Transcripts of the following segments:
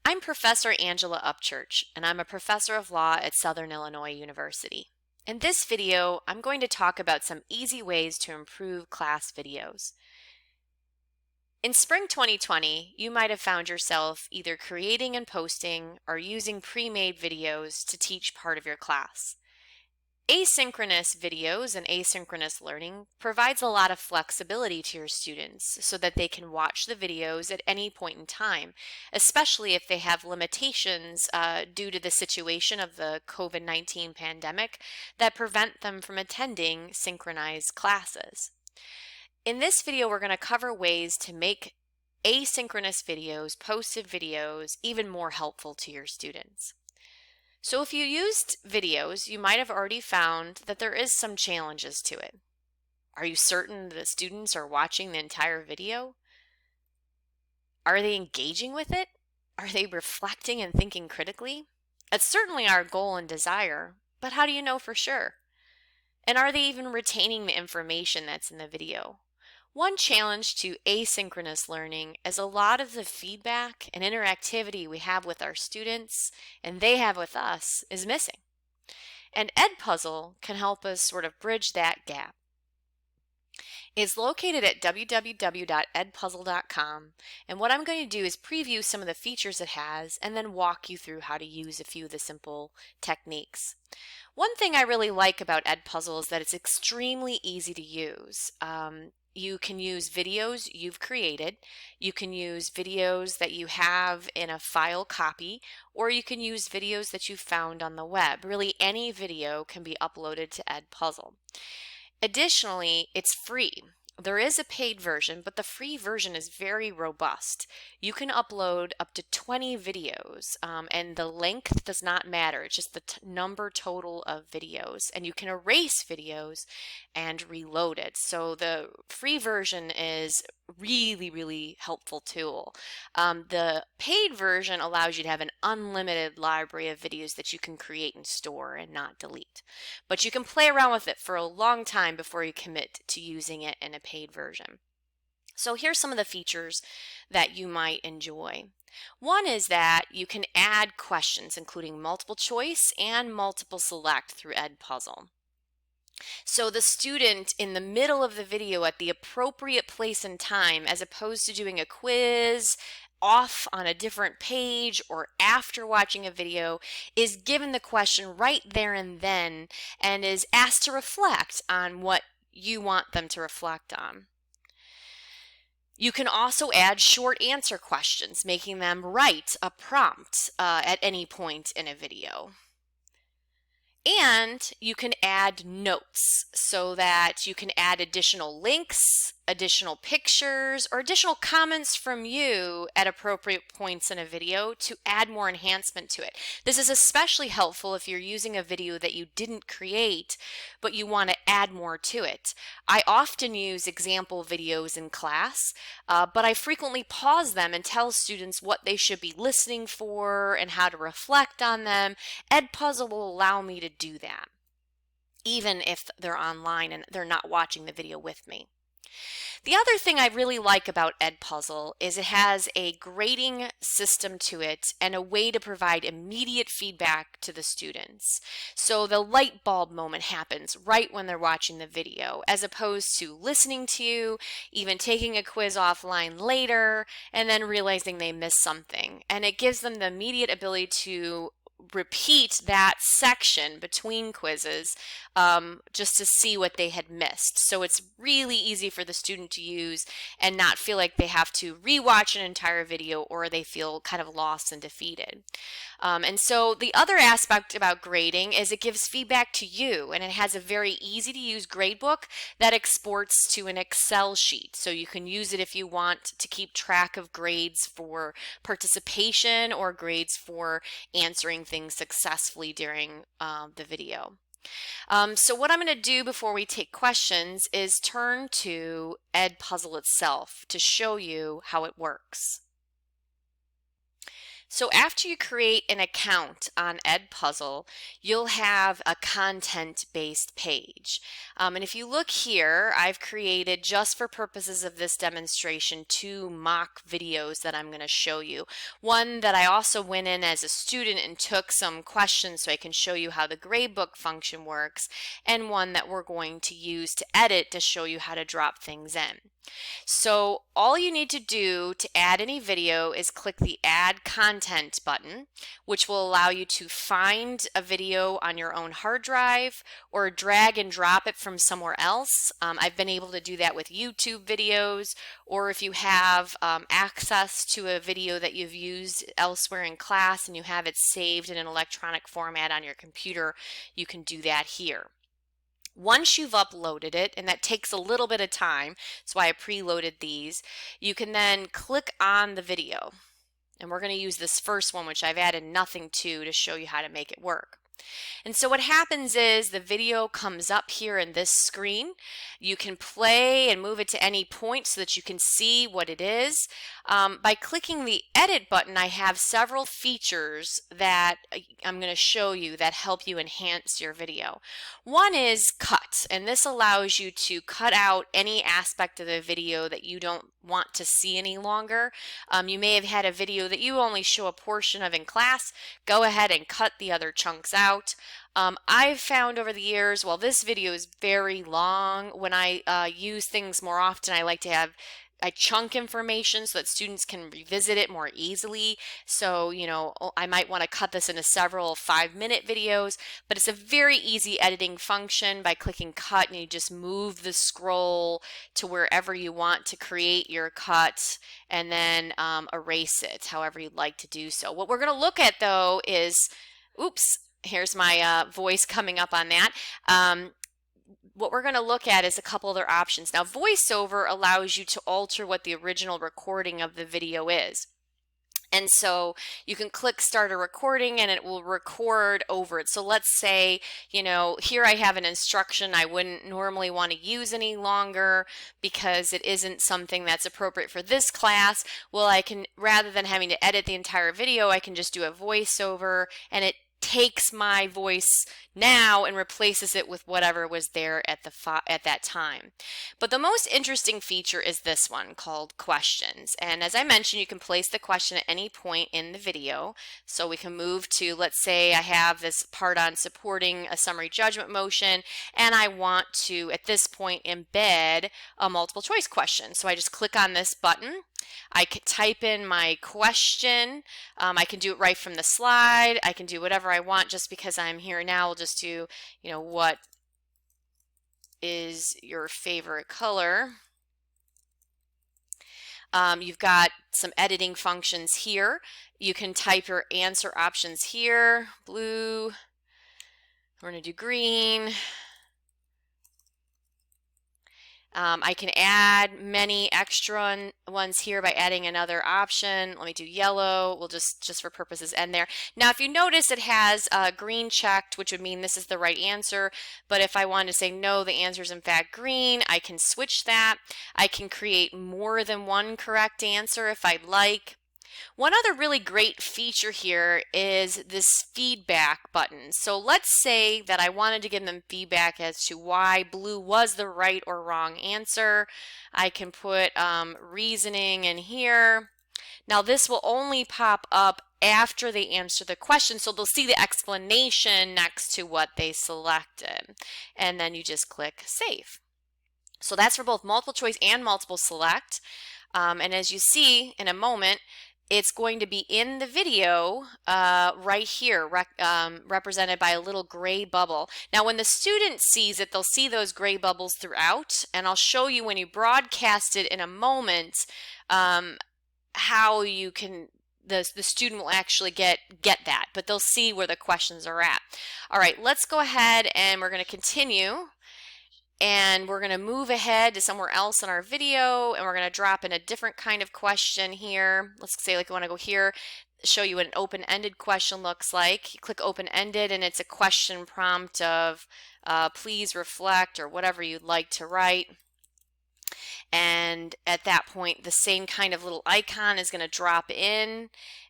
I'm Professor Angela Upchurch, and I'm a professor of law at Southern Illinois University. In this video, I'm going to talk about some easy ways to improve class videos. In spring 2020, you might have found yourself either creating and posting or using pre-made videos to teach part of your class. Asynchronous videos and asynchronous learning provides a lot of flexibility to your students so that they can watch the videos at any point in time, especially if they have limitations due to the situation of the COVID-19 pandemic that prevent them from attending synchronized classes. In this video, we're going to cover ways to make asynchronous videos, posted videos, even more helpful to your students. So if you used videos, you might have already found that there is some challenges to it. Are you certain the students are watching the entire video? Are they engaging with it? Are they reflecting and thinking critically? That's certainly our goal and desire, but how do you know for sure? And are they even retaining the information that's in the video? One challenge to asynchronous learning is a lot of the feedback and interactivity we have with our students and they have with us is missing. And EdPuzzle can help us sort of bridge that gap. It's located at www.edpuzzle.com, and what I'm going to do is preview some of the features it has and then walk you through how to use a few of the simple techniques. One thing I really like about EdPuzzle is that it's extremely easy to use. You can use videos you've created, you can use videos that you have in a file copy, or you can use videos that you found on the web. Really, any video can be uploaded to EdPuzzle. Additionally, it's free. There is a paid version, but the free version is very robust. You can upload up to 20 videos, and the length does not matter. It's just the number total of videos, and you can erase videos and reload it. So the free version is really helpful tool. The paid version allows you to have an unlimited library of videos that you can create and store and not delete. But you can play around with it for a long time before you commit to using it in a paid version. So here's some of the features that you might enjoy. One is that you can add questions, including multiple choice and multiple select through EdPuzzle. So the student in the middle of the video at the appropriate place and time, as opposed to doing a quiz off on a different page or after watching a video, is given the question right there and then and is asked to reflect on what you want them to reflect on. You can also add short answer questions, making them write a prompt at any point in a video. And you can add notes so that you can add additional links, additional pictures, or additional comments from you at appropriate points in a video to add more enhancement to it. This is especially helpful if you're using a video that you didn't create, but you want to add more to it. I often use example videos in class, but I frequently pause them and tell students what they should be listening for and how to reflect on them. EdPuzzle will allow me to do that, even if they're online and they're not watching the video with me. The other thing I really like about EdPuzzle is it has a grading system to it and a way to provide immediate feedback to the students. So the light bulb moment happens right when they're watching the video, as opposed to listening to you, even taking a quiz offline later, and then realizing they missed something. And it gives them the immediate ability to repeat that section between quizzes just to see what they had missed. So it's really easy for the student to use and not feel like they have to rewatch an entire video or they feel kind of lost and defeated. And so the other aspect about grading is it gives feedback to you, and it has a very easy to use gradebook that exports to an Excel sheet. So you can use it if you want to keep track of grades for participation or grades for answering things successfully during the video. So what I'm going to do before we take questions is turn to EdPuzzle itself to show you how it works. So after you create an account on EdPuzzle, you'll have a content-based page. And if you look here, I've created, just for purposes of this demonstration, 2 mock videos that I'm going to show you. One that I also went in as a student and took some questions so I can show you how the Gradebook function works, and one that we're going to use to edit to show you how to drop things in. So all you need to do to add any video is click the Add Content button, which will allow you to find a video on your own hard drive or drag and drop it from somewhere else. I've been able to do that with YouTube videos, or if you have access to a video that you've used elsewhere in class and you have it saved in an electronic format on your computer, you can do that here. Once you've uploaded it, and that takes a little bit of time, that's why I preloaded these, you can then click on the video. And we're going to use this first one, which I've added nothing to show you how to make it work. And so what happens is the video comes up here in this screen. You can play and move it to any point so that you can see what it is. By clicking the edit button, I have several features that I'm going to show you that help you enhance your video. One is cut, and this allows you to cut out any aspect of the video that you don't want to see any longer. You may have had a video that you only show a portion of in class. Go ahead and cut the other chunks out. I've found over the years, while this video is very long, when I use things more often, I chunk information so that students can revisit it more easily. So, I might want to cut this into several 5-minute videos, but it's a very easy editing function. By clicking cut, and you just move the scroll to wherever you want to create your cut, and then erase it however you'd like to do so. What we're going to look at though is, oops, here's my voice coming up on that. What we're going to look at is a couple other options. Now, voiceover allows you to alter what the original recording of the video is. And so you can click start a recording and it will record over it. So let's say, here I have an instruction I wouldn't normally want to use any longer because it isn't something that's appropriate for this class. Well, I can, rather than having to edit the entire video, I can just do a voiceover, and it takes my voice now and replaces it with whatever was there at that time. But the most interesting feature is this one called questions. And as I mentioned, you can place the question at any point in the video. So we can move to, let's say I have this part on supporting a summary judgment motion, and I want to, at this point, embed a multiple choice question. So I just click on this button. I can type in my question. I can do it right from the slide. I can do whatever I want. Just because I'm here now, we'll just do, what is your favorite color? You've got some editing functions here. You can type your answer options here. Blue. We're going to do green. I can add many extra ones here by adding another option. Let me do yellow. We'll just for purposes end there. Now, if you notice, it has green checked, which would mean this is the right answer. But if I wanted to say no, the answer is in fact green, I can switch that. I can create more than one correct answer if I'd like. One other really great feature here is this feedback button. So let's say that I wanted to give them feedback as to why blue was the right or wrong answer. I can put reasoning in here. Now this will only pop up after they answer the question, so they'll see the explanation next to what they selected. And then you just click Save. So that's for both multiple choice and multiple select. And as you see in a moment, it's going to be in the video right here, represented by a little gray bubble. Now, when the student sees it, they'll see those gray bubbles throughout, and I'll show you when you broadcast it in a moment how you can, the student will actually get that, but they'll see where the questions are at. All right, let's go ahead and we're going to continue. And we're going to move ahead to somewhere else in our video, and we're going to drop in a different kind of question here. Let's say like I want to go here, show you what an open-ended question looks like. You click open-ended, and it's a question prompt of please reflect, or whatever you'd like to write. And at that point, the same kind of little icon is going to drop in,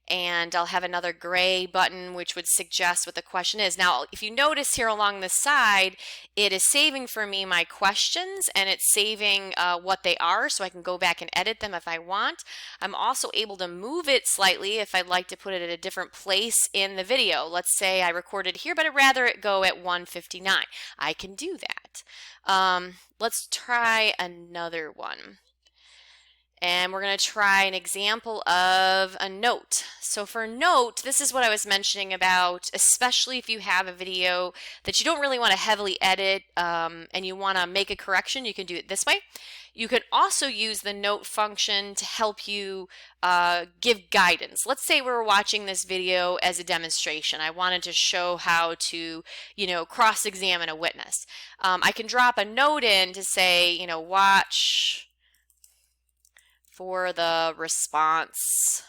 and I'll have another gray button which would suggest what the question is. Now, if you notice here along the side, it is saving for me my questions, and it's saving what they are, so I can go back and edit them if I want. I'm also able to move it slightly if I'd like to put it at a different place in the video. Let's say I recorded here, but I'd rather it go at 1:59. I can do that. Let's try another one. And we're going to try an example of a note. So for a note, this is what I was mentioning about, especially if you have a video that you don't really want to heavily edit and you want to make a correction, you can do it this way. You can also use the note function to help you give guidance. Let's say we're watching this video as a demonstration. I wanted to show how to, cross-examine a witness. I can drop a note in to say, watch for the response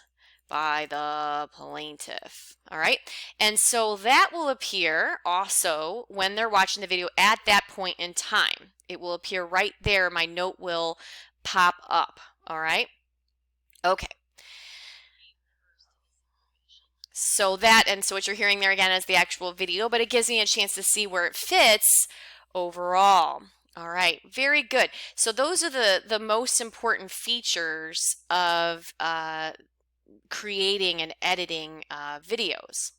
by the plaintiff. All right, and so that will appear also when they're watching the video at that point in time. It will appear right there. My note will pop up. All right, okay. So what you're hearing there again is the actual video, but it gives me a chance to see where it fits overall. All right, very good. So those are the most important features of creating and editing videos.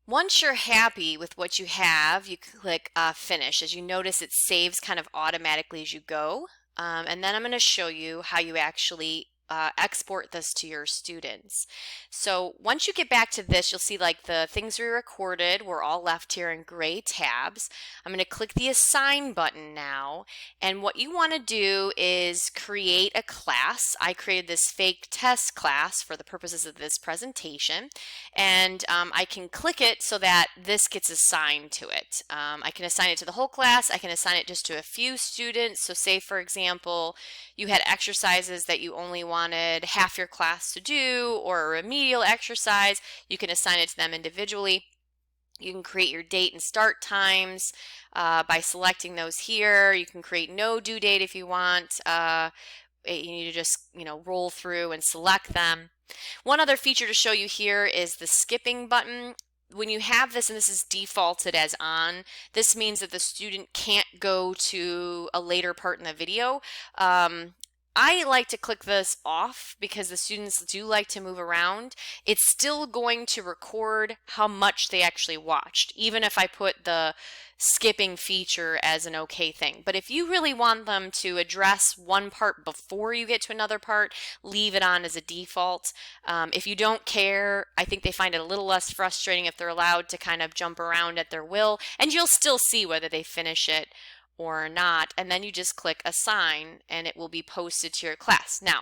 Once you're happy with what you have, you click Finish. As you notice, it saves kind of automatically as you go. And then I'm going to show you how you actually export this to your students. So once you get back to this, you'll see like the things we recorded were all left here in gray tabs. I'm going to click the Assign button now, and what you want to do is create a class. I created this fake test class for the purposes of this presentation, and I can click it so that this gets assigned to it. I can assign it to the whole class. I can assign it just to a few students. So say, for example, you had exercises that you only wanted half your class to do, or a remedial exercise, you can assign it to them individually. You can create your date and start times by selecting those here. You can create no due date if you want. You need to just roll through and select them. One other feature to show you here is the skipping button. When you have this, and this is defaulted as on, this means that the student can't go to a later part in the video. I like to click this off because the students do like to move around. It's still going to record how much they actually watched, even if I put the skipping feature as an okay thing. But if you really want them to address one part before you get to another part, leave it on as a default. If you don't care, I think they find it a little less frustrating if they're allowed to kind of jump around at their will, and you'll still see whether they finish it or not, and then you just click Assign and it will be posted to your class. Now,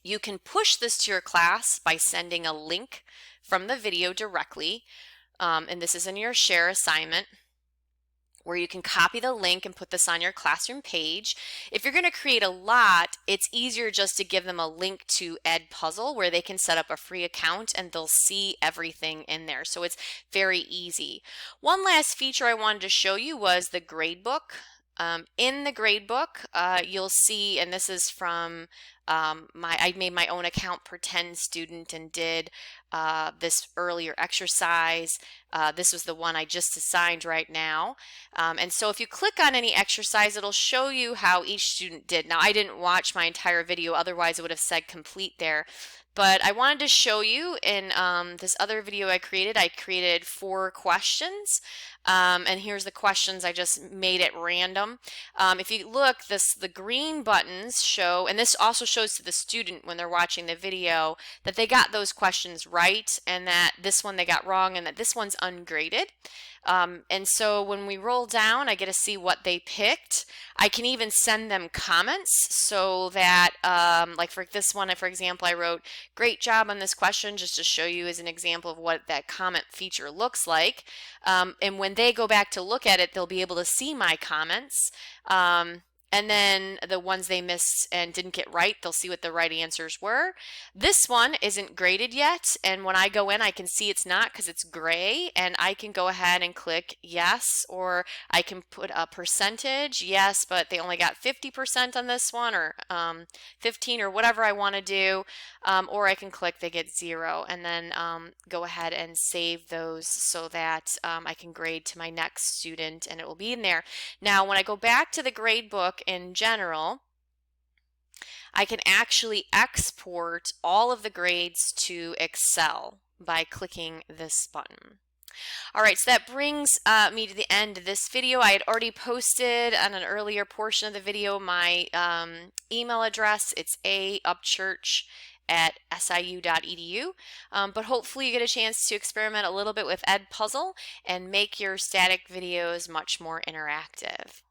you can push this to your class by sending a link from the video directly, and this is in your share assignment, where you can copy the link and put this on your classroom page. If you're going to create a lot, it's easier just to give them a link to EdPuzzle where they can set up a free account and they'll see everything in there. So it's very easy. One last feature I wanted to show you was the Gradebook. In the Gradebook, you'll see, and this is from I made my own account pretend student and did this earlier exercise. This was the one I just assigned right now. And so if you click on any exercise, it'll show you how each student did. Now, I didn't watch my entire video, otherwise it would have said complete there. But I wanted to show you in this other video I created 4 questions. And here's the questions. I just made it random. If you look, the green buttons show, and this also shows to the student when they're watching the video, that they got those questions right, and that this one they got wrong, and that this one's ungraded. And so when we roll down, I get to see what they picked. I can even send them comments so that, like for this one, for example, I wrote, "Great job on this question," just to show you as an example of what that comment feature looks like. And when they go back to look at it, they'll be able to see my comments. and then the ones they missed and didn't get right, they'll see what the right answers were. This one isn't graded yet, and when I go in, I can see it's not because it's gray, and I can go ahead and click yes, or I can put a percentage, yes, but they only got 50% on this one, or 15, or whatever I want to do, or I can click they get 0, and then go ahead and save those so that I can grade to my next student, and it will be in there. Now, when I go back to the gradebook in general, I can actually export all of the grades to Excel by clicking this button. All right, so that brings me to the end of this video. I had already posted on an earlier portion of the video my email address. It's aupchurch@siu.edu, but hopefully you get a chance to experiment a little bit with EdPuzzle and make your static videos much more interactive.